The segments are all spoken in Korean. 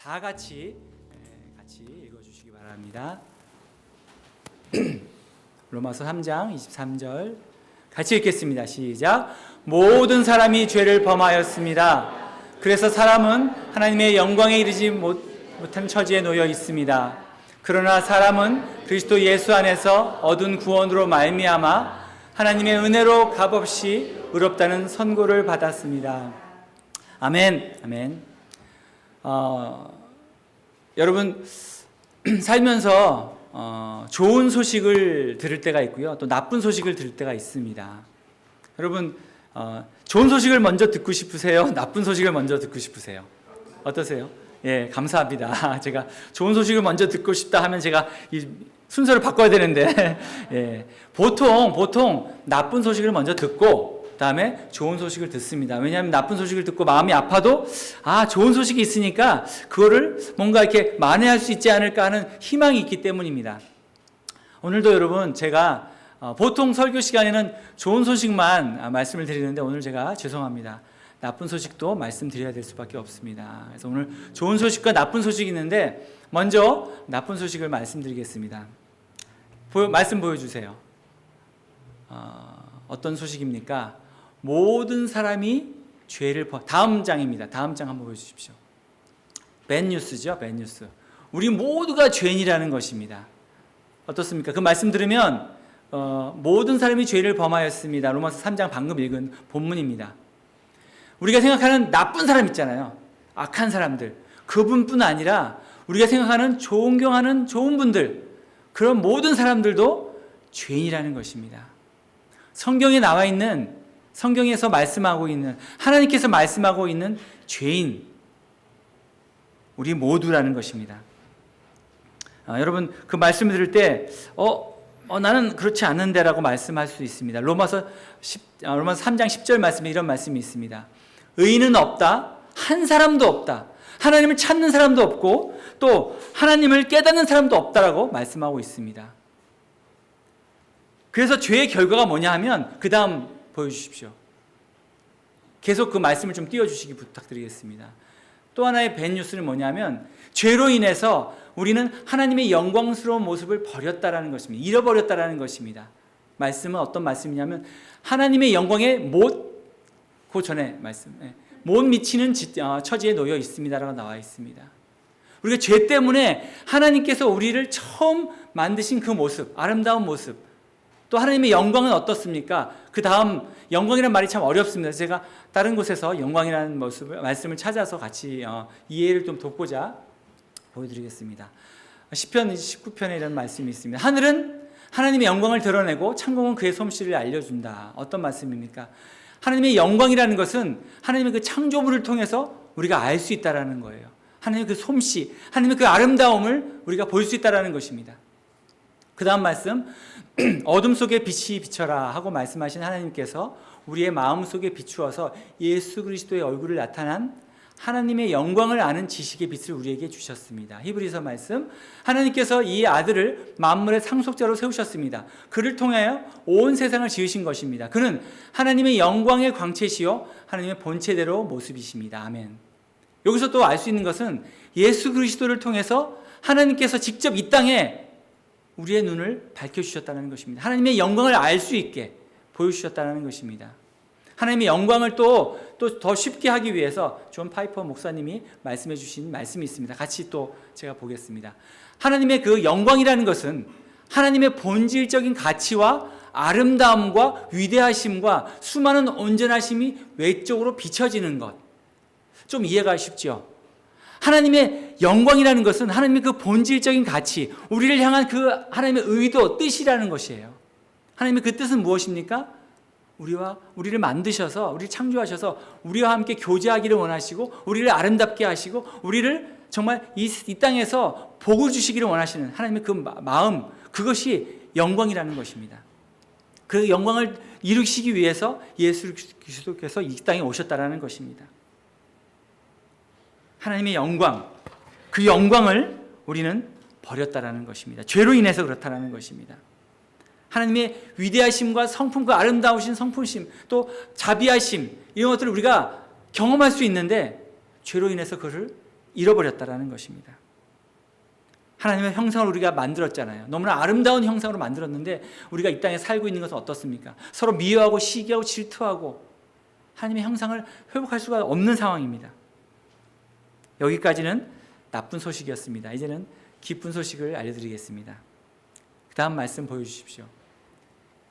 다 같이 읽어주시기 바랍니다. 로마서 3장 23절 같이 읽겠습니다. 시작. 모든 사람이 죄를 범하였습니다. 그래서 사람은 하나님의 영광에 이르지 못한 처지에 놓여 있습니다. 그러나 사람은 그리스도 예수 안에서 얻은 구원으로 말미암아 하나님의 은혜로 값없이 의롭다는 선고를 받았습니다. 아멘. 아멘. 여러분 살면서 좋은 소식을 들을 때가 있고요, 또 나쁜 소식을 들을 때가 있습니다. 여러분 좋은 소식을 먼저 듣고 싶으세요? 나쁜 소식을 먼저 듣고 싶으세요? 어떠세요? 예, 감사합니다. 제가 좋은 소식을 먼저 듣고 싶다 하면 제가 이 순서를 바꿔야 되는데 예, 보통 나쁜 소식을 먼저 듣고 그다음에 좋은 소식을 듣습니다. 왜냐하면 나쁜 소식을 듣고 마음이 아파도 좋은 소식이 있으니까 그거를 뭔가 이렇게 만회할 수 있지 않을까 하는 희망이 있기 때문입니다. 오늘도 여러분 제가 보통 설교 시간에는 좋은 소식만 말씀을 드리는데 오늘 제가 죄송합니다. 나쁜 소식도 말씀드려야 될 수밖에 없습니다. 그래서 오늘 좋은 소식과 나쁜 소식이 있는데 먼저 나쁜 소식을 말씀드리겠습니다. 말씀 보여주세요. 어떤 소식입니까? 모든 사람이 죄를 다음 장입니다. 다음 장 한번 보여주십시오. 밴뉴스죠. 밴뉴스. 우리 모두가 죄인이라는 것입니다. 어떻습니까? 그 말씀 들으면 모든 사람이 죄를 범하였습니다. 로마서 3장 방금 읽은 본문입니다. 우리가 생각하는 나쁜 사람 있잖아요. 악한 사람들. 그분뿐 아니라 우리가 생각하는 존경하는 좋은 분들, 그런 모든 사람들도 죄인이라는 것입니다. 성경에 나와 있는, 성경에서 말씀하고 있는, 하나님께서 말씀하고 있는 죄인, 우리 모두라는 것입니다. 여러분 그 말씀을 들을 때 나는 그렇지 않은데 라고 말씀할 수 있습니다. 로마서 3장 10절 말씀에 이런 말씀이 있습니다. 의인은 없다. 한 사람도 없다. 하나님을 찾는 사람도 없고 또 하나님을 깨닫는 사람도 없다라고 말씀하고 있습니다. 그래서 죄의 결과가 뭐냐 하면 그 다음 보여주십시오. 계속 그 말씀을 좀 띄워주시기 부탁드리겠습니다. 또 하나의 밴뉴스는 뭐냐면 죄로 인해서 우리는 하나님의 영광스러운 모습을 버렸다라는 것입니다. 잃어버렸다라는 것입니다. 말씀은 어떤 말씀이냐면 하나님의 영광에 그 전에 말씀, 못 미치는 처지에 놓여 있습니다라고 나와 있습니다. 우리가 죄 때문에 하나님께서 우리를 처음 만드신 그 모습, 아름다운 모습, 또 하나님의 영광은 어떻습니까? 그 다음 영광이라는 말이 참 어렵습니다. 제가 다른 곳에서 영광이라는 말씀을 찾아서 같이 이해를 좀 돕고자 보여드리겠습니다. 시편 19편에 이런 말씀이 있습니다. 하늘은 하나님의 영광을 드러내고 창공은 그의 솜씨를 알려준다. 어떤 말씀입니까? 하나님의 영광이라는 것은 하나님의 그 창조물을 통해서 우리가 알 수 있다는 거예요. 하나님의 그 솜씨, 하나님의 그 아름다움을 우리가 볼 수 있다는 것입니다. 그 다음 말씀, 어둠 속에 빛이 비춰라 하고 말씀하신 하나님께서 우리의 마음 속에 비추어서 예수 그리스도의 얼굴을 나타난 하나님의 영광을 아는 지식의 빛을 우리에게 주셨습니다. 히브리서 말씀, 하나님께서 이 아들을 만물의 상속자로 세우셨습니다. 그를 통하여 온 세상을 지으신 것입니다. 그는 하나님의 영광의 광채시요 하나님의 본체대로 모습이십니다. 아멘. 여기서 또 알 수 있는 것은 예수 그리스도를 통해서 하나님께서 직접 이 땅에 우리의 눈을 밝혀주셨다는 것입니다. 하나님의 영광을 알 수 있게 보여주셨다는 것입니다. 하나님의 영광을 또 더 쉽게 하기 위해서 존 파이퍼 목사님이 말씀해 주신 말씀이 있습니다. 같이 또 제가 보겠습니다. 하나님의 그 영광이라는 것은 하나님의 본질적인 가치와 아름다움과 위대하심과 수많은 온전하심이 외적으로 비춰지는 것. 좀 이해가 쉽죠? 하나님의 영광이라는 것은 하나님의 그 본질적인 가치, 우리를 향한 그 하나님의 의도, 뜻이라는 것이에요. 하나님의 그 뜻은 무엇입니까? 우리를 만드셔서, 우리를 창조하셔서 우리와 함께 교제하기를 원하시고 우리를 아름답게 하시고 우리를 정말 이 땅에서 복을 주시기를 원하시는 하나님의 그 마음, 그것이 영광이라는 것입니다. 그 영광을 이루시기 위해서 예수 그리스도께서 이 땅에 오셨다는 것입니다. 하나님의 영광, 그 영광을 우리는 버렸다라는 것입니다. 죄로 인해서 그렇다라는 것입니다. 하나님의 위대하심과 성품과 아름다우신 성품심, 또 자비하심, 이런 것들을 우리가 경험할 수 있는데 죄로 인해서 그것을 잃어버렸다라는 것입니다. 하나님의 형상을 우리가 만들었잖아요. 너무나 아름다운 형상으로 만들었는데 우리가 이 땅에 살고 있는 것은 어떻습니까? 서로 미워하고 시기하고 질투하고 하나님의 형상을 회복할 수가 없는 상황입니다. 여기까지는 나쁜 소식이었습니다. 이제는 기쁜 소식을 알려드리겠습니다. 그 다음 말씀 보여주십시오.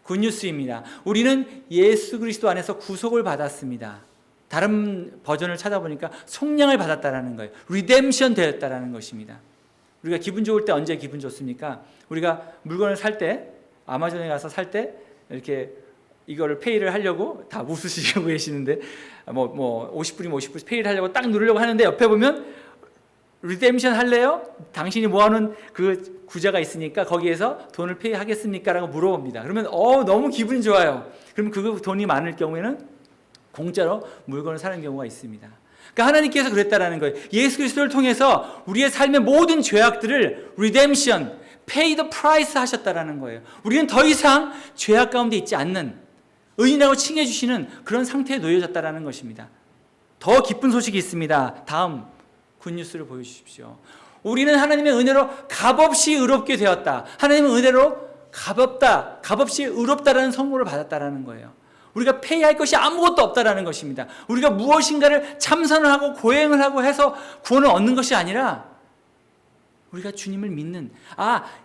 굿뉴스입니다. 우리는 예수 그리스도 안에서 구속을 받았습니다. 다른 버전을 찾아보니까 속량을 받았다라는 거예요. 리뎀션 되었다라는 것입니다. 우리가 기분 좋을 때 언제 기분 좋습니까? 우리가 물건을 살 때, 아마존에 가서 살 때 이렇게 이거를 페이를 하려고 다 웃으시고 계시는데 50불이면 50불 페이를 하려고 딱 누르려고 하는데 옆에 보면 리뎀션 할래요? 당신이 모아놓은 그 구자가 있으니까 거기에서 돈을 페이하겠습니까? 라고 물어봅니다. 그러면 너무 기분이 좋아요. 그러면 그 돈이 많을 경우에는 공짜로 물건을 사는 경우가 있습니다. 그러니까 하나님께서 그랬다라는 거예요. 예수 그리스도를 통해서 우리의 삶의 모든 죄악들을 redemption, pay the price 하셨다라는 거예요. 우리는 더 이상 죄악 가운데 있지 않는 의인이라고 칭해 주시는 그런 상태에 놓여졌다라는 것입니다. 더 기쁜 소식이 있습니다. 다음 굿뉴스를 보여주십시오. 우리는 하나님의 은혜로 값없이 의롭게 되었다. 하나님의 은혜로 값없이 의롭다라는 선고를 받았다라는 거예요. 우리가 페이할 것이 아무것도 없다라는 것입니다. 우리가 무엇인가를 참선을 하고 고행을 하고 해서 구원을 얻는 것이 아니라 우리가 주님을 믿는,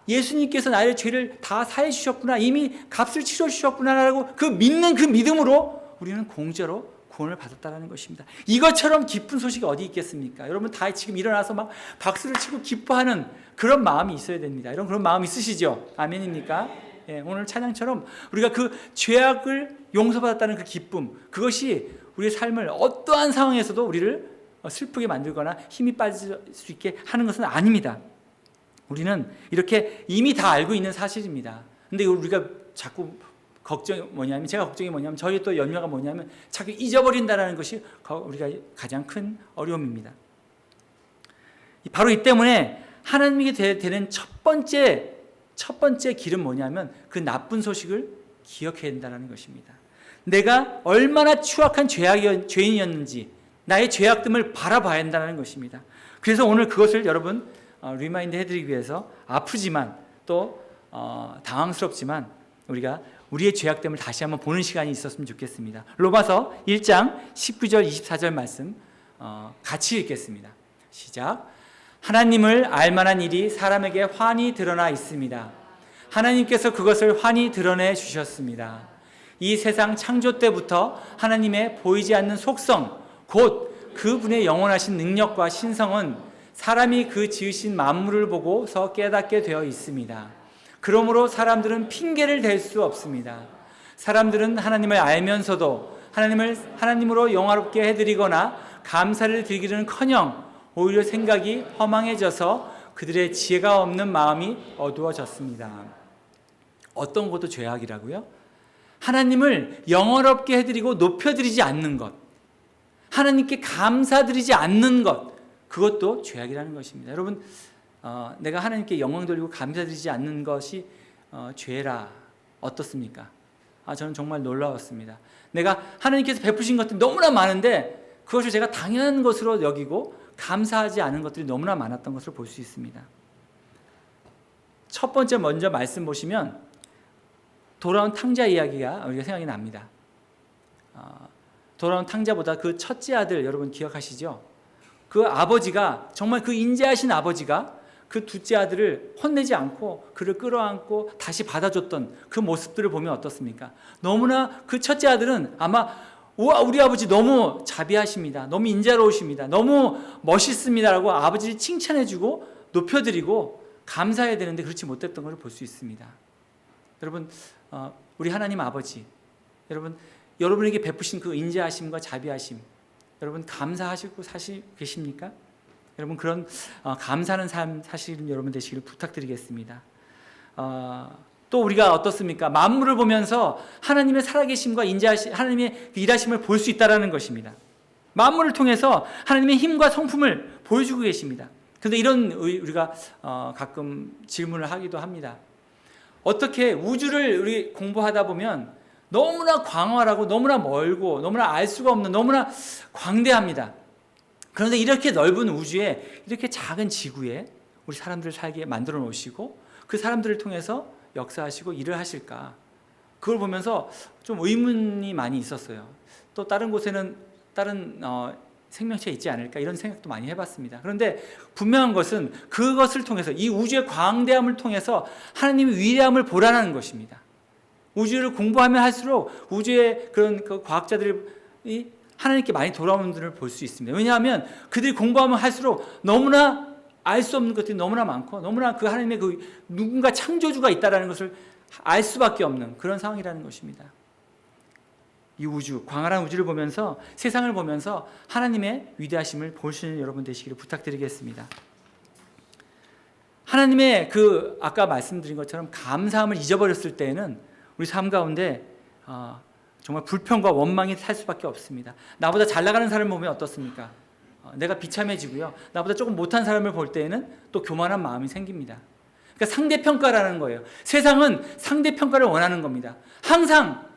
예수님께서 나의 죄를 다 사해 주셨구나, 이미 값을 치러 주셨구나라고 그 믿는 그 믿음으로 우리는 공짜로 구원을 받았다는 것입니다. 이것처럼 기쁜 소식이 어디 있겠습니까? 여러분 다 지금 일어나서 막 박수를 치고 기뻐하는 그런 마음이 있어야 됩니다. 여러분 그런 마음 있으시죠? 아멘입니까? 오늘 찬양처럼 우리가 그 죄악을 용서받았다는 그 기쁨, 그것이 우리의 삶을 어떠한 상황에서도 우리를 슬프게 만들거나 힘이 빠질 수 있게 하는 것은 아닙니다. 우리는 이렇게 이미 다 알고 있는 사실입니다. 근데 우리가 자꾸 제가 걱정이 뭐냐면 저희 또 염려가 뭐냐면 자꾸 잊어버린다는 것이 우리가 가장 큰 어려움입니다. 바로 이 때문에 하나님에게 되는 첫 번째 길은 뭐냐면 그 나쁜 소식을 기억해야 된다는 것입니다. 내가 얼마나 추악한 죄인이었는지 나의 죄악됨을 바라봐야 한다는 것입니다. 그래서 오늘 그것을 여러분 리마인드 해드리기 위해서 아프지만 또 당황스럽지만 우리가 우리의 죄악됨을 다시 한번 보는 시간이 있었으면 좋겠습니다. 로마서 1장 19절 24절 말씀 같이 읽겠습니다. 시작. 하나님을 알만한 일이 사람에게 환히 드러나 있습니다. 하나님께서 그것을 환히 드러내 주셨습니다. 이 세상 창조 때부터 하나님의 보이지 않는 속성, 곧 그분의 영원하신 능력과 신성은 사람이 그 지으신 만물을 보고서 깨닫게 되어 있습니다. 그러므로 사람들은 핑계를 댈 수 없습니다. 사람들은 하나님을 알면서도 하나님으로 영화롭게 해드리거나 감사를 드리기는커녕 오히려 생각이 허망해져서 그들의 지혜가 없는 마음이 어두워졌습니다. 어떤 것도 죄악이라고요? 하나님을 영화롭게 해드리고 높여드리지 않는 것, 하나님께 감사드리지 않는 것, 그것도 죄악이라는 것입니다. 여러분, 내가 하나님께 영광 돌리고 감사드리지 않는 것이 죄라 어떻습니까? 저는 정말 놀라웠습니다. 내가 하나님께서 베푸신 것들이 너무나 많은데 그것을 제가 당연한 것으로 여기고 감사하지 않은 것들이 너무나 많았던 것을 볼 수 있습니다. 첫 번째 먼저 말씀 보시면 돌아온 탕자 이야기가 우리가 생각이 납니다. 돌아온 탕자보다 그 첫째 아들 여러분 기억하시죠? 그 아버지가 정말 그 인자하신 아버지가 그 둘째 아들을 혼내지 않고 그를 끌어안고 다시 받아줬던 그 모습들을 보면 어떻습니까? 너무나 그 첫째 아들은 아마 우리 아버지 너무 자비하십니다. 너무 인자로우십니다. 너무 멋있습니다라고 아버지를 칭찬해주고 높여드리고 감사해야 되는데 그렇지 못했던 것을 볼 수 있습니다. 여러분, 우리 하나님 아버지, 여러분에게 베푸신 그 인자하심과 자비하심, 여러분 감사하시고 계십니까? 여러분 그런 감사하는 삶 사실 여러분 되시기를 부탁드리겠습니다. 또 우리가 어떻습니까? 만물을 보면서 하나님의 살아계심과 하나님의 일하심을 볼 수 있다는 것입니다. 만물을 통해서 하나님의 힘과 성품을 보여주고 계십니다. 그런데 이런 우리가 가끔 질문을 하기도 합니다. 어떻게 우주를 우리 공부하다 보면 너무나 광활하고 너무나 멀고 너무나 알 수가 없는 너무나 광대합니다. 그런데 이렇게 넓은 우주에, 이렇게 작은 지구에 우리 사람들을 살게 만들어 놓으시고 그 사람들을 통해서 역사하시고 일을 하실까? 그걸 보면서 좀 의문이 많이 있었어요. 또 다른 곳에는 다른 생명체가 있지 않을까, 이런 생각도 많이 해봤습니다. 그런데 분명한 것은 그것을 통해서, 이 우주의 광대함을 통해서 하나님의 위대함을 보라는 것입니다. 우주를 공부하면 할수록 우주의 그런 그 과학자들이 하나님께 많이 돌아오는 것을 볼 수 있습니다. 왜냐하면 그들이 공부하면 할수록 너무나 알 수 없는 것들이 너무나 많고, 너무나 그 하나님의 그 누군가 창조주가 있다는 것을 알 수밖에 없는 그런 상황이라는 것입니다. 이 우주, 광활한 우주를 보면서, 세상을 보면서 하나님의 위대하심을 볼 수 있는 여러분 되시기를 부탁드리겠습니다. 하나님의 그 아까 말씀드린 것처럼 감사함을 잊어버렸을 때에는 우리 삶 가운데 정말 불평과 원망이 살 수밖에 없습니다. 나보다 잘 나가는 사람을 보면 어떻습니까? 내가 비참해지고요. 나보다 조금 못한 사람을 볼 때에는 또 교만한 마음이 생깁니다. 그러니까 상대평가라는 거예요. 세상은 상대평가를 원하는 겁니다. 항상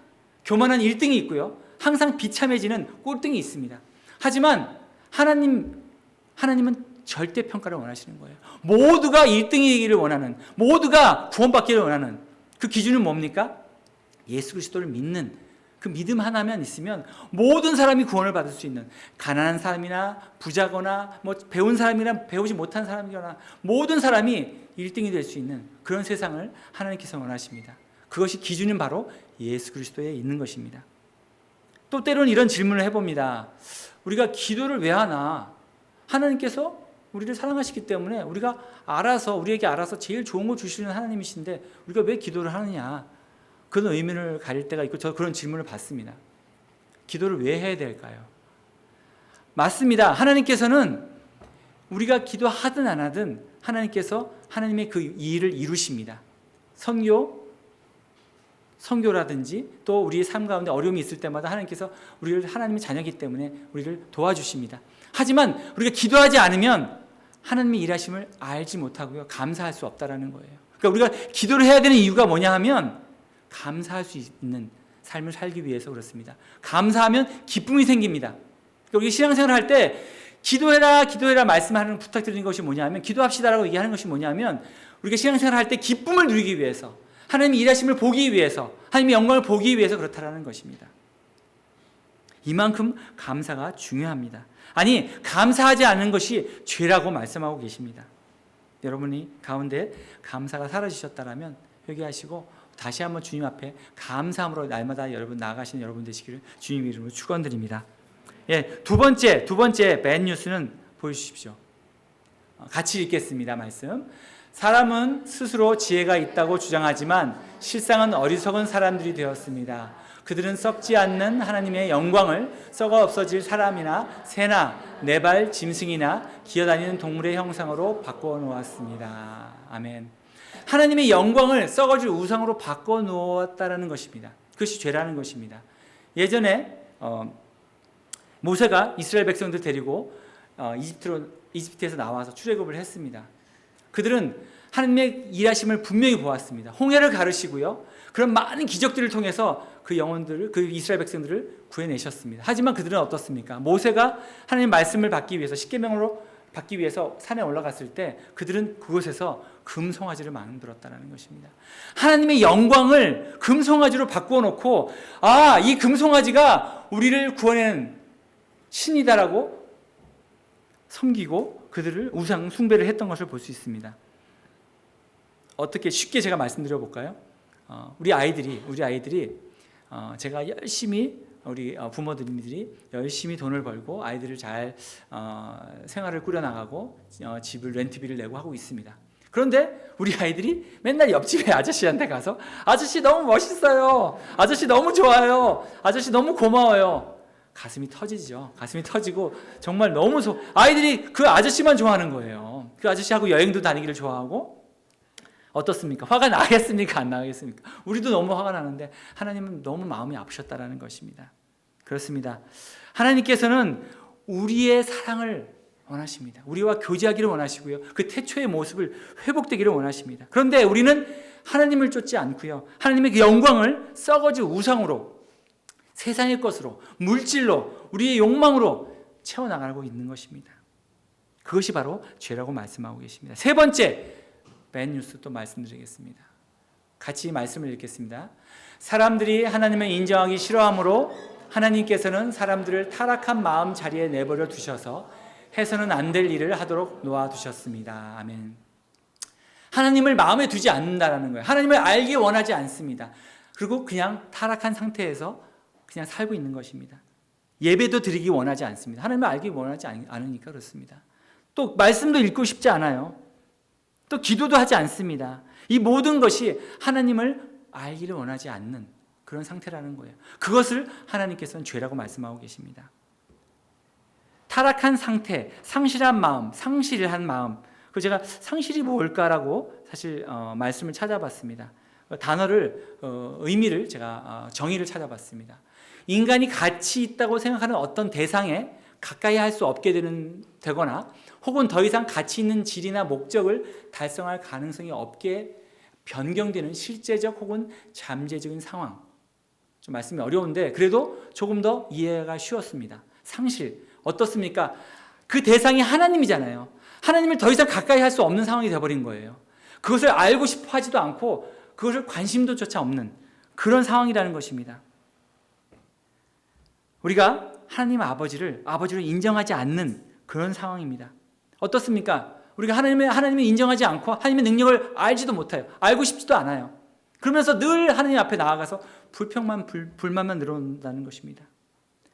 교만한 1등이 있고요. 항상 비참해지는 꼴등이 있습니다. 하지만 하나님은 절대평가를 원하시는 거예요. 모두가 1등이기를 원하는, 모두가 구원받기를 원하는 그 기준은 뭡니까? 예수 그리스도를 믿는 그 믿음 하나만 있으면 모든 사람이 구원을 받을 수 있는, 가난한 사람이나 부자거나 뭐 배운 사람이나 배우지 못한 사람이거나 모든 사람이 1등이 될 수 있는 그런 세상을 하나님께서 원하십니다. 그것이 기준은 바로 예수 그리스도에 있는 것입니다. 또 때로는 이런 질문을 해봅니다. 우리가 기도를 왜 하나? 하나님께서 우리를 사랑하시기 때문에 우리에게 알아서 제일 좋은 거 주시는 하나님이신데 우리가 왜 기도를 하느냐? 그런 의문을 가릴 때가 있고, 저 그런 질문을 받습니다. 기도를 왜 해야 될까요? 맞습니다. 하나님께서는 우리가 기도하든 안 하든 하나님께서 하나님의 그 일을 이루십니다. 선교라든지 또 우리의 삶 가운데 어려움이 있을 때마다 하나님께서 우리를 하나님의 자녀이기 때문에 우리를 도와주십니다. 하지만 우리가 기도하지 않으면 하나님의 일하심을 알지 못하고요, 감사할 수 없다라는 거예요. 그러니까 우리가 기도를 해야 되는 이유가 뭐냐 하면 감사할 수 있는 삶을 살기 위해서 그렇습니다. 감사하면 기쁨이 생깁니다. 그러니까 우리 신앙생활을 할 때 기도해라 말씀하는 부탁드리는 것이 뭐냐면, 기도합시다라고 얘기하는 것이 뭐냐면, 우리가 신앙생활을 할 때 기쁨을 누리기 위해서, 하나님의 일하심을 보기 위해서, 하나님의 영광을 보기 위해서 그렇다라는 것입니다. 이만큼 감사가 중요합니다. 아니, 감사하지 않는 것이 죄라고 말씀하고 계십니다. 여러분이 가운데 감사가 사라지셨다라면 회개하시고 다시 한번 주님 앞에 감사함으로 날마다 여러분 나아가시는 여러분 되시기를 주님 이름으로 축원드립니다. 예, 두 번째 밴 뉴스는 보여주십시오. 같이 읽겠습니다. 말씀. 사람은 스스로 지혜가 있다고 주장하지만 실상은 어리석은 사람들이 되었습니다. 그들은 썩지 않는 하나님의 영광을 썩어 없어질 사람이나 새나 네발 짐승이나 기어다니는 동물의 형상으로 바꿔 놓았습니다. 아멘. 하나님의 영광을 썩어질 우상으로 바꿔 놓았다는 것입니다. 그것이 죄라는 것입니다. 예전에 모세가 이스라엘 백성들 데리고 이집트에서 나와서 출애굽을 했습니다. 그들은 하나님의 일하심을 분명히 보았습니다. 홍해를 가르시고요, 그런 많은 기적들을 통해서 그 이스라엘 백성들을 구해내셨습니다. 하지만 그들은 어떻습니까? 모세가 하나님의 말씀을 받기 위해서, 십계명으로 받기 위해서 산에 올라갔을 때 그들은 그곳에서 금송아지를 만들었다는 것입니다. 하나님의 영광을 금송아지로 바꾸어 놓고, 이 금송아지가 우리를 구원하는 신이다라고 섬기고 그들을 우상 숭배를 했던 것을 볼 수 있습니다. 어떻게 쉽게 제가 말씀드려 볼까요? 우리 아이들이 제가 열심히, 우리 부모님들이 열심히 돈을 벌고 아이들을 잘 생활을 꾸려나가고 집을 렌트비를 내고 하고 있습니다. 그런데 우리 아이들이 맨날 옆집에 아저씨한테 가서 아저씨 너무 멋있어요, 아저씨 너무 좋아요, 아저씨 너무 고마워요. 가슴이 터지죠. 가슴이 터지고 정말 너무 아이들이 그 아저씨만 좋아하는 거예요. 그 아저씨하고 여행도 다니기를 좋아하고. 어떻습니까? 화가 나겠습니까? 안 나겠습니까? 우리도 너무 화가 나는데 하나님은 너무 마음이 아프셨다라는 것입니다. 그렇습니다. 하나님께서는 우리의 사랑을 원하십니다. 우리와 교제하기를 원하시고요, 그 태초의 모습을 회복되기를 원하십니다. 그런데 우리는 하나님을 쫓지 않고요, 하나님의 그 영광을 썩어질 우상으로, 세상의 것으로, 물질로, 우리의 욕망으로 채워나가고 있는 것입니다. 그것이 바로 죄라고 말씀하고 계십니다. 세 번째 밴뉴스 또 말씀드리겠습니다. 같이 말씀을 읽겠습니다. 사람들이 하나님을 인정하기 싫어하므로 하나님께서는 사람들을 타락한 마음 자리에 내버려 두셔서 해서는 안 될 일을 하도록 놓아두셨습니다. 아멘. 하나님을 마음에 두지 않는다라는 거예요. 하나님을 알기 원하지 않습니다. 그리고 그냥 타락한 상태에서 그냥 살고 있는 것입니다. 예배도 드리기 원하지 않습니다. 하나님을 알기 원하지 않으니까 그렇습니다. 또 말씀도 읽고 싶지 않아요. 또 기도도 하지 않습니다. 이 모든 것이 하나님을 알기를 원하지 않는 그런 상태라는 거예요. 그것을 하나님께서는 죄라고 말씀하고 계십니다. 타락한 상태, 상실한 마음, 상실한 마음. 그 제가 상실이 뭘까라고 사실 말씀을 찾아봤습니다. 단어를 의미를 제가 정의를 찾아봤습니다. 인간이 가치 있다고 생각하는 어떤 대상에 가까이 할 수 없게 되거나 혹은 더 이상 가치 있는 질이나 목적을 달성할 가능성이 없게 변경되는 실제적 혹은 잠재적인 상황. 좀 말씀이 어려운데 그래도 조금 더 이해가 쉬웠습니다. 상실 어떻습니까? 그 대상이 하나님이잖아요. 하나님을 더 이상 가까이 할 수 없는 상황이 되어버린 거예요. 그것을 알고 싶어 하지도 않고 그것을 관심도조차 없는 그런 상황이라는 것입니다. 우리가 하나님 아버지를 인정하지 않는 그런 상황입니다. 어떻습니까? 우리가 하나님을 인정하지 않고 하나님의 능력을 알지도 못해요. 알고 싶지도 않아요. 그러면서 늘 하나님 앞에 나아가서 불만만 늘어난다는 것입니다.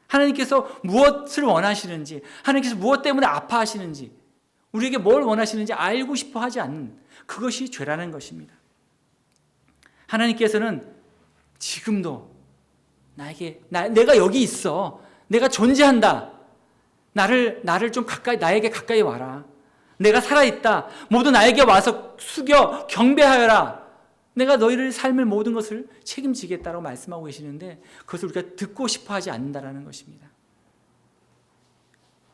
하나님께서 무엇을 원하시는지, 하나님께서 무엇 때문에 아파하시는지, 우리에게 뭘 원하시는지 알고 싶어 하지 않는 그것이 죄라는 것입니다. 하나님께서는 지금도 내가 여기 있어. 내가 존재한다. 나를 좀 나에게 가까이 와라. 내가 살아있다. 모두 나에게 와서 숙여 경배하여라. 내가 너희를 삶을 모든 것을 책임지겠다고 말씀하고 계시는데 그것을 우리가 듣고 싶어 하지 않는다는 것입니다.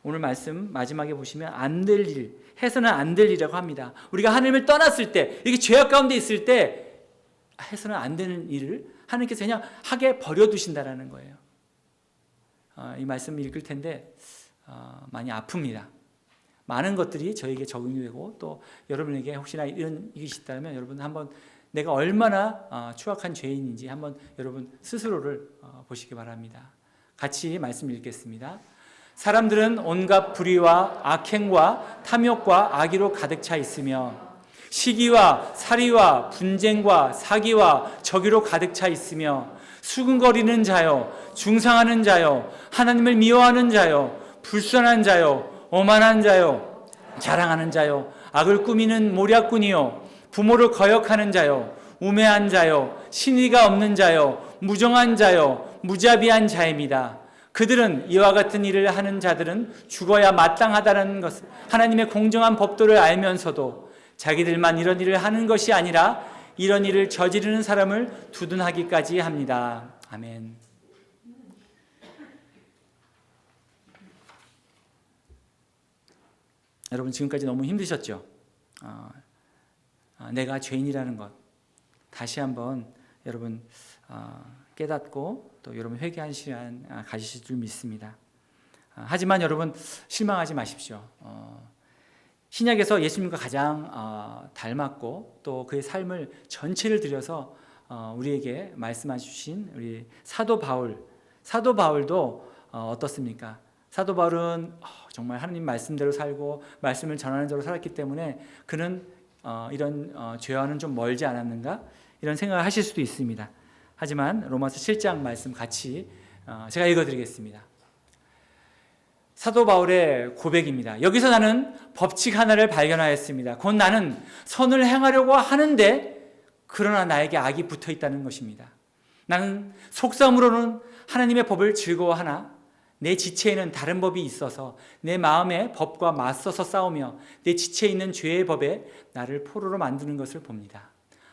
오늘 말씀 마지막에 보시면 안 될 일, 해서는 안 될 일이라고 합니다. 우리가 하나님을 떠났을 때, 이렇게 죄악 가운데 있을 때 해서는 안 되는 일을 하나님께서 그냥 하게 버려두신다는 거예요. 이 말씀을 읽을 텐데 많이 아픕니다. 많은 것들이 저에게 적용이 되고 또 여러분에게 혹시나 이런 일이 있다면 여러분 한번 내가 얼마나 추악한 죄인인지 한번 여러분 스스로를 보시기 바랍니다. 같이 말씀 읽겠습니다. 사람들은 온갖 불의와 악행과 탐욕과 악의로 가득 차 있으며 시기와 살이와 분쟁과 사기와 적의로 가득 차 있으며 수근거리는 자요, 중상하는 자요, 하나님을 미워하는 자요, 불선한 자요, 오만한 자요, 자랑하는 자요, 악을 꾸미는 모략꾼이요, 부모를 거역하는 자요, 우매한 자요, 신의가 없는 자요, 무정한 자요, 무자비한 자입니다. 그들은 이와 같은 일을 하는 자들은 죽어야 마땅하다는 것, 하나님의 공정한 법도를 알면서도 자기들만 이런 일을 하는 것이 아니라 이런 일을 저지르는 사람을 두둔하기까지 합니다. 아멘. 여러분 지금까지 너무 힘드셨죠? 내가 죄인이라는 것 다시 한번 여러분 깨닫고 또 여러분 회개한 시간 가지실 줄 믿습니다. 하지만 여러분 실망하지 마십시오. 신약에서 예수님과 가장 닮았고 또 그의 삶을 전체를 들여서 우리에게 말씀해 주신 우리 사도 바울도 어떻습니까? 사도 바울은 정말 하나님 말씀대로 살고 말씀을 전하는 자로 살았기 때문에 그는 이런 죄와는 좀 멀지 않았는가? 이런 생각을 하실 수도 있습니다. 하지만 로마서 7장 말씀 같이 제가 읽어드리겠습니다. 사도 바울의 고백입니다. 여기서 나는 법칙 하나를 발견하였습니다. 곧 나는 선을 행하려고 하는데 그러나 나에게 악이 붙어 있다는 것입니다. 나는 속사함으로는 하나님의 법을 즐거워하나 내 지체에는 다른 법이 있어서 내 마음의 법과 맞서서 싸우며 내 지체에 있는 죄의 법에 나를 포로로 만드는 것을 봅니다.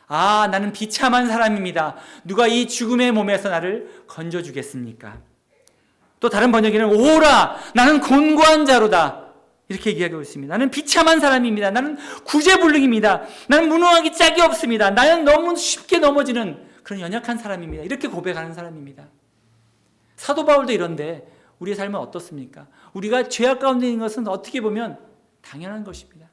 나는 비참한 사람입니다. 누가 이 죽음의 몸에서 나를 건져주겠습니까? 또 다른 번역에는 오라 나는 곤고한 자로다 이렇게 얘기하고 있습니다. 나는 비참한 사람입니다. 나는 구제불능입니다. 나는 무능하기 짝이 없습니다. 나는 너무 쉽게 넘어지는 그런 연약한 사람입니다. 이렇게 고백하는 사람입니다. 사도 바울도 이런데 우리의 삶은 어떻습니까? 우리가 죄악 가운데 있는 것은 어떻게 보면 당연한 것입니다.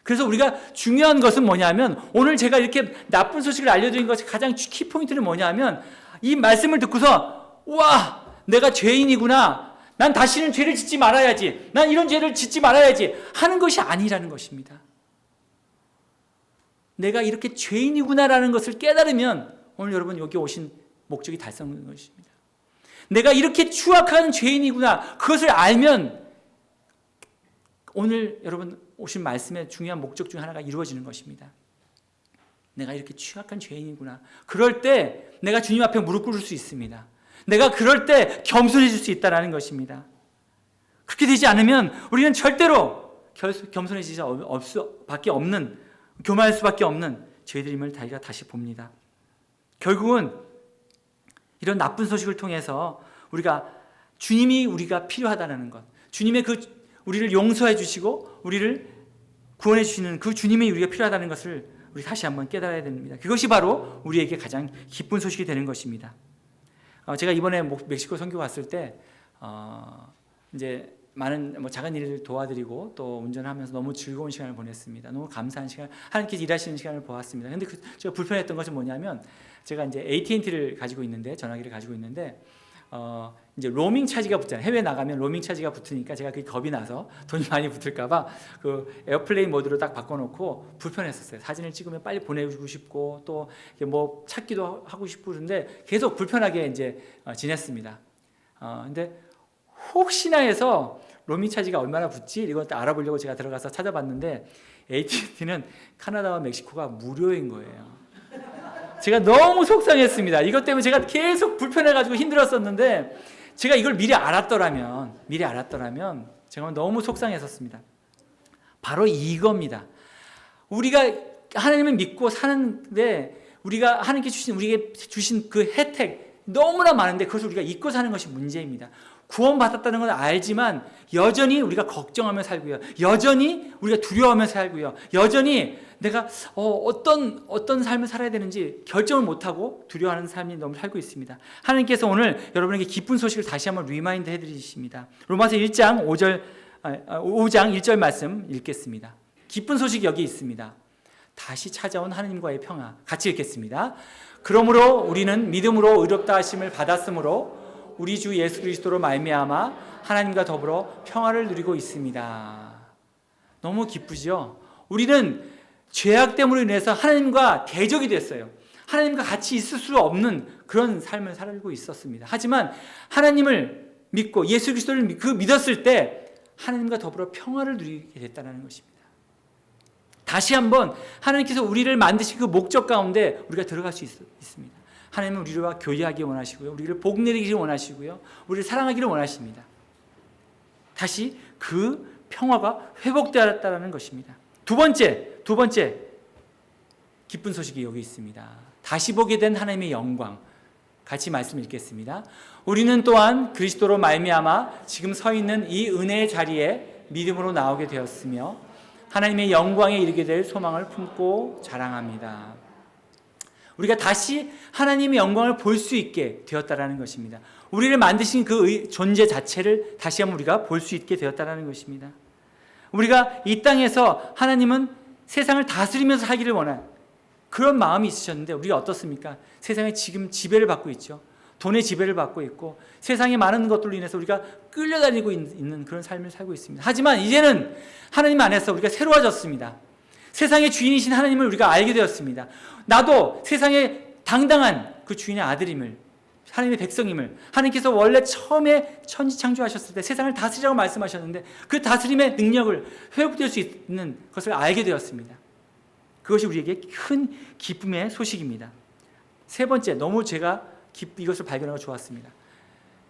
그래서 우리가 중요한 것은 뭐냐면, 오늘 제가 이렇게 나쁜 소식을 알려드린 것의 가장 키포인트는 뭐냐면, 이 말씀을 듣고서 와, 내가 죄인이구나, 난 다시는 죄를 짓지 말아야지, 난 이런 죄를 짓지 말아야지 하는 것이 아니라는 것입니다. 내가 이렇게 죄인이구나라는 것을 깨달으면 오늘 여러분 여기 오신 목적이 달성된 것입니다. 내가 이렇게 추악한 죄인이구나, 그것을 알면 오늘 여러분 오신 말씀의 중요한 목적 중 하나가 이루어지는 것입니다. 내가 이렇게 취약한 죄인이구나. 그럴 때 내가 주님 앞에 무릎 꿇을 수 있습니다. 내가 그럴 때 겸손해질 수 있다는 것입니다. 그렇게 되지 않으면 우리는 절대로 겸손해지지 밖에 없는, 교만할 수밖에 없는 죄들임을 우리가 다시 봅니다. 결국은 이런 나쁜 소식을 통해서 주님이 우리가 필요하다는 것, 주님의 우리를 용서해 주시고 우리를 구원해 주시는 그 주님이 우리가 필요하다는 것을 우리 다시 한번 깨달아야 됩니다. 그것이 바로 우리에게 가장 기쁜 소식이 되는 것입니다. 제가 이번에 멕시코 선교 갔을 때 이제 많은 작은 일을 도와드리고 또 운전하면서 너무 즐거운 시간을 보냈습니다. 너무 감사한 시간, 하나님께서 일하시는 시간을 보았습니다. 근데 제가 불편했던 것은 뭐냐면, 제가 이제 AT&T를 가지고 있는데, 전화기를 가지고 있는데, 이제 로밍 차지가 붙잖아요. 해외 나가면 로밍 차지가 붙으니까 제가 그게 겁이 나서 돈이 많이 붙을까봐 그 에어플레인 모드로 딱 바꿔놓고 불편했었어요. 사진을 찍으면 빨리 보내주고 싶고 또 뭐 찾기도 하고 싶고 그런데 계속 불편하게 이제 지냈습니다. 근데 혹시나 해서 로밍 차지가 얼마나 붙지? 이걸 알아보려고 제가 들어가서 찾아봤는데 AT&T는 카나다와 멕시코가 무료인 거예요. 제가 너무 속상했습니다. 이것 때문에 제가 계속 불편해가지고 힘들었었는데, 제가 이걸 미리 알았더라면 제가 너무 속상했었습니다. 바로 이겁니다. 우리가 하나님을 믿고 사는데 우리가 하나님께 우리에게 주신 그 혜택 너무나 많은데 그것을 우리가 잊고 사는 것이 문제입니다. 구원받았다는 건 알지만 여전히 우리가 걱정하며 살고요. 여전히 우리가 두려워하며 살고요. 여전히 내가 어떤 삶을 살아야 되는지 결정을 못하고 두려워하는 삶이 너무 살고 있습니다. 하나님께서 오늘 여러분에게 기쁜 소식을 다시 한번 리마인드 해드리십니다. 로마서 5장 1절 말씀 읽겠습니다. 기쁜 소식이 여기 있습니다. 다시 찾아온 하나님과의 평화. 같이 읽겠습니다. 그러므로 우리는 믿음으로 의롭다 하심을 받았으므로 우리 주 예수 그리스도로 말미암아 하나님과 더불어 평화를 누리고 있습니다. 너무 기쁘죠? 우리는 죄악 때문으로 인해서 하나님과 대적이 됐어요. 하나님과 같이 있을 수 없는 그런 삶을 살고 있었습니다. 하지만 하나님을 믿고 예수 그리스도를 믿었을 때 하나님과 더불어 평화를 누리게 됐다는 것입니다. 다시 한번 하나님께서 우리를 만드신 그 목적 가운데 우리가 들어갈 수 있습니다. 하나님은 우리와 교제하기 원하시고요. 우리를 복내리기를 원하시고요. 우리를 사랑하기를 원하십니다. 다시 그 평화가 회복되었다는 것입니다. 두 번째 기쁜 소식이 여기 있습니다. 다시 보게 된 하나님의 영광. 같이 말씀 읽겠습니다. 우리는 또한 그리스도로 말미암아 지금 서 있는 이 은혜의 자리에 믿음으로 나오게 되었으며 하나님의 영광에 이르게 될 소망을 품고 자랑합니다. 우리가 다시 하나님의 영광을 볼 수 있게 되었다라는 것입니다. 우리를 만드신 그 존재 자체를 다시 한번 우리가 볼 수 있게 되었다라는 것입니다. 우리가 이 땅에서 하나님은 세상을 다스리면서 살기를 원한 그런 마음이 있으셨는데 우리가 어떻습니까? 세상에 지금 지배를 받고 있죠. 돈의 지배를 받고 있고 세상의 많은 것들로 인해서 우리가 끌려다니고 있는 그런 삶을 살고 있습니다. 하지만 이제는 하나님 안에서 우리가 새로워졌습니다. 세상의 주인이신 하나님을 우리가 알게 되었습니다. 나도 세상의 당당한 그 주인의 아들임을, 하나님의 백성임을, 하나님께서 원래 처음에 천지창조하셨을 때 세상을 다스리라고 말씀하셨는데 그 다스림의 능력을 회복될 수 있는 것을 알게 되었습니다. 그것이 우리에게 큰 기쁨의 소식입니다. 세 번째, 너무 제가 이것을 발견하고 좋았습니다.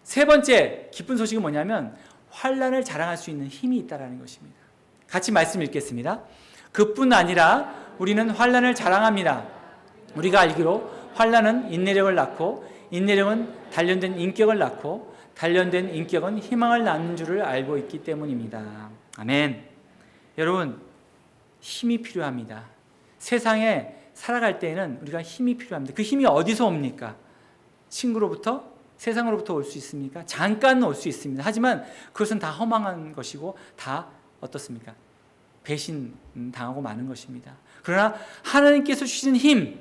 세 번째 기쁜 소식은 뭐냐면 환난을 자랑할 수 있는 힘이 있다는 것입니다. 같이 말씀 읽겠습니다. 그뿐 아니라 우리는 환난을 자랑합니다. 우리가 알기로 환난은 인내력을 낳고 인내력은 단련된 인격을 낳고 단련된 인격은 희망을 낳는 줄을 알고 있기 때문입니다. 아멘. 여러분, 힘이 필요합니다. 세상에 살아갈 때에는 우리가 힘이 필요합니다. 그 힘이 어디서 옵니까? 친구로부터? 세상으로부터 올 수 있습니까? 잠깐 올 수 있습니다. 하지만 그것은 다 허망한 것이고 다 어떻습니까? 배신 당하고 마는 것입니다. 그러나 하나님께서 주시는 힘,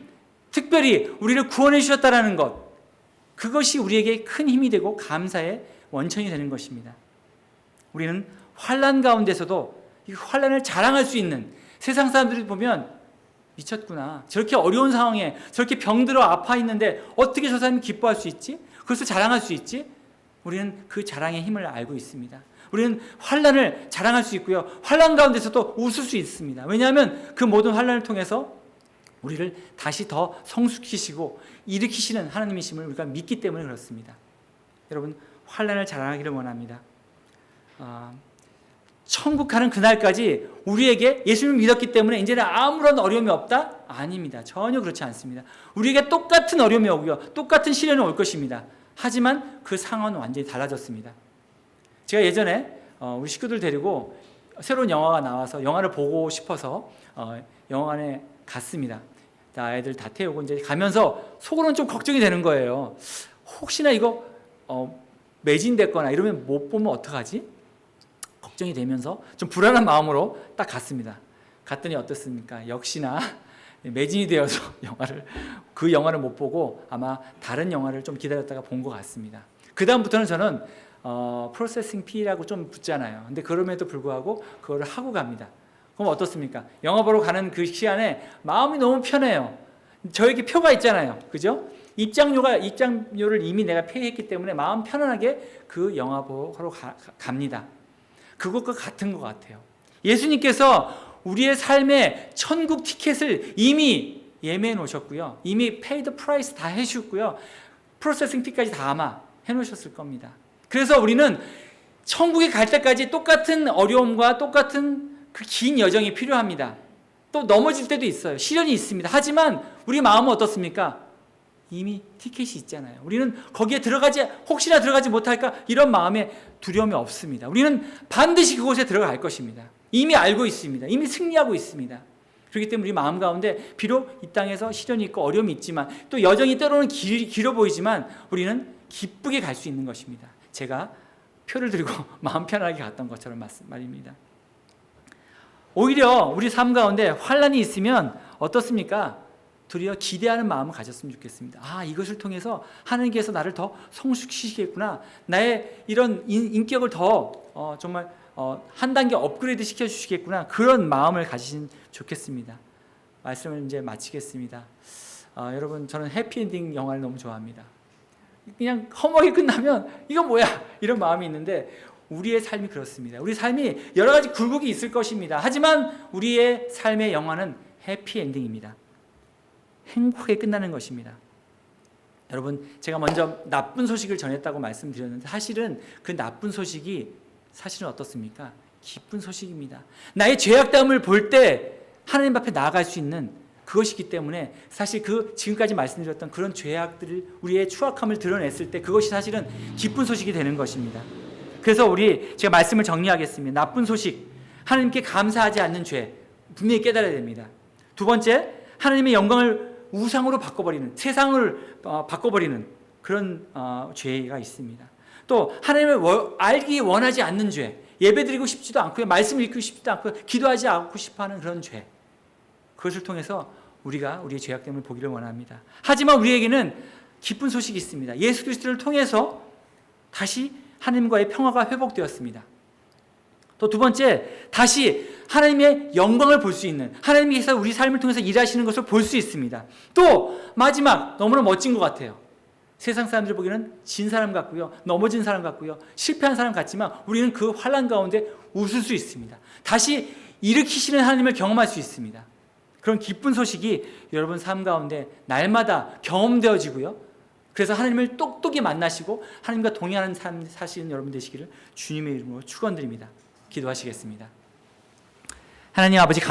특별히 우리를 구원해 주셨다라는 것, 그것이 우리에게 큰 힘이 되고 감사의 원천이 되는 것입니다. 우리는 환난 가운데서도 이 환난을 자랑할 수 있는, 세상 사람들이 보면 미쳤구나, 저렇게 어려운 상황에 저렇게 병들어 아파 있는데 어떻게 저 사람이 기뻐할 수 있지? 그것을 자랑할 수 있지? 우리는 그 자랑의 힘을 알고 있습니다. 우리는 환난을 자랑할 수 있고요, 환난 가운데서도 웃을 수 있습니다. 왜냐하면 그 모든 환난을 통해서 우리를 다시 더 성숙시키시고 일으키시는 하나님이심을 우리가 믿기 때문에 그렇습니다. 여러분, 환난을 자랑하기를 원합니다. 천국 가는 그날까지 우리에게 예수님을 믿었기 때문에 이제는 아무런 어려움이 없다? 아닙니다. 전혀 그렇지 않습니다. 우리에게 똑같은 어려움이 오고요, 똑같은 시련이 올 것입니다. 하지만 그 상황은 완전히 달라졌습니다. 제가 예전에 우리 식구들 데리고 새로운 영화가 나와서 영화를 보고 싶어서 영화관에 갔습니다. 아이들 다 태우고 이제 가면서 속으로는 좀 걱정이 되는 거예요. 혹시나 이거 매진됐거나 이러면 못 보면 어떡하지? 걱정이 되면서 좀 불안한 마음으로 딱 갔습니다. 갔더니 어떻습니까? 역시나 매진이 되어서 그 영화를 못 보고 아마 다른 영화를 좀 기다렸다가 본 것 같습니다. 그 다음부터는 저는 프로세싱 피라고 좀 붙잖아요. 근데 그럼에도 불구하고 그거를 하고 갑니다. 그럼 어떻습니까? 영화 보러 가는 그 시간에 마음이 너무 편해요. 저에게 표가 있잖아요. 그죠? 입장료를 이미 내가 페이했기 때문에 마음 편안하게 그 영화 보러 갑니다. 그것과 같은 것 같아요. 예수님께서 우리의 삶의 천국 티켓을 이미 예매해 놓으셨고요, 이미 페이드 프라이스 다 해주셨고요, 프로세싱 피까지 다 아마 해놓으셨을 겁니다. 그래서 우리는 천국에 갈 때까지 똑같은 어려움과 똑같은 그 긴 여정이 필요합니다. 또 넘어질 때도 있어요. 시련이 있습니다. 하지만 우리 마음은 어떻습니까? 이미 티켓이 있잖아요. 우리는 거기에 혹시나 들어가지 못할까 이런 마음에 두려움이 없습니다. 우리는 반드시 그곳에 들어갈 것입니다. 이미 알고 있습니다. 이미 승리하고 있습니다. 그렇기 때문에 우리 마음 가운데 비록 이 땅에서 시련이 있고 어려움이 있지만 또 여정이 때로는 길어 보이지만 우리는 기쁘게 갈 수 있는 것입니다. 제가 표를 들고 마음 편하게 갔던 것처럼 말입니다. 오히려 우리 삶 가운데 환난이 있으면 어떻습니까? 도리어 기대하는 마음을 가졌으면 좋겠습니다. 이것을 통해서 하나님께서 나를 더 성숙시키겠구나, 나의 이런 인격을 더 정말 한 단계 업그레이드 시켜주시겠구나, 그런 마음을 가지시면 좋겠습니다. 말씀을 이제 마치겠습니다. 여러분, 저는 해피엔딩 영화를 너무 좋아합니다. 그냥 허무하게 끝나면 이건 뭐야, 이런 마음이 있는데 우리의 삶이 그렇습니다. 우리 삶이 여러 가지 굴곡이 있을 것입니다. 하지만 우리의 삶의 영화는 해피엔딩입니다. 행복하게 끝나는 것입니다. 여러분, 제가 먼저 나쁜 소식을 전했다고 말씀드렸는데 사실은 그 나쁜 소식이 사실은 어떻습니까? 기쁜 소식입니다. 나의 죄악됨을 볼 때 하나님 앞에 나아갈 수 있는 그것이기 때문에 사실 지금까지 말씀드렸던 그런 죄악들을, 우리의 추악함을 드러냈을 때 그것이 사실은 기쁜 소식이 되는 것입니다. 그래서 제가 말씀을 정리하겠습니다. 나쁜 소식, 하나님께 감사하지 않는 죄 분명히 깨달아야 됩니다. 두 번째, 하나님의 영광을 우상으로 바꿔버리는, 세상을 바꿔버리는 그런 죄가 있습니다. 또 하나님을 알기 원하지 않는 죄, 예배드리고 싶지도 않고요, 말씀 읽고 싶지도 않고요, 기도하지 않고 싶어하는 그런 죄, 그것을 통해서 우리가 우리의 죄악됨을 보기를 원합니다. 하지만 우리에게는 기쁜 소식이 있습니다. 예수 그리스도를 통해서 다시 하나님과의 평화가 회복되었습니다. 또 두 번째, 다시 하나님의 영광을 볼 수 있는, 하나님께서 우리 삶을 통해서 일하시는 것을 볼 수 있습니다. 또 마지막, 너무나 멋진 것 같아요. 세상 사람들이 보기에는 진 사람 같고요, 넘어진 사람 같고요, 실패한 사람 같지만 우리는 그 환난 가운데 웃을 수 있습니다. 다시 일으키시는 하나님을 경험할 수 있습니다. 그런 기쁜 소식이 여러분 삶 가운데 날마다 경험되어지고요, 그래서 하나님을 똑똑히 만나시고 하나님과 동행하는 삶 사시는 여러분 되시기를 주님의 이름으로 축원드립니다. 기도하시겠습니다. 하나님 아버지,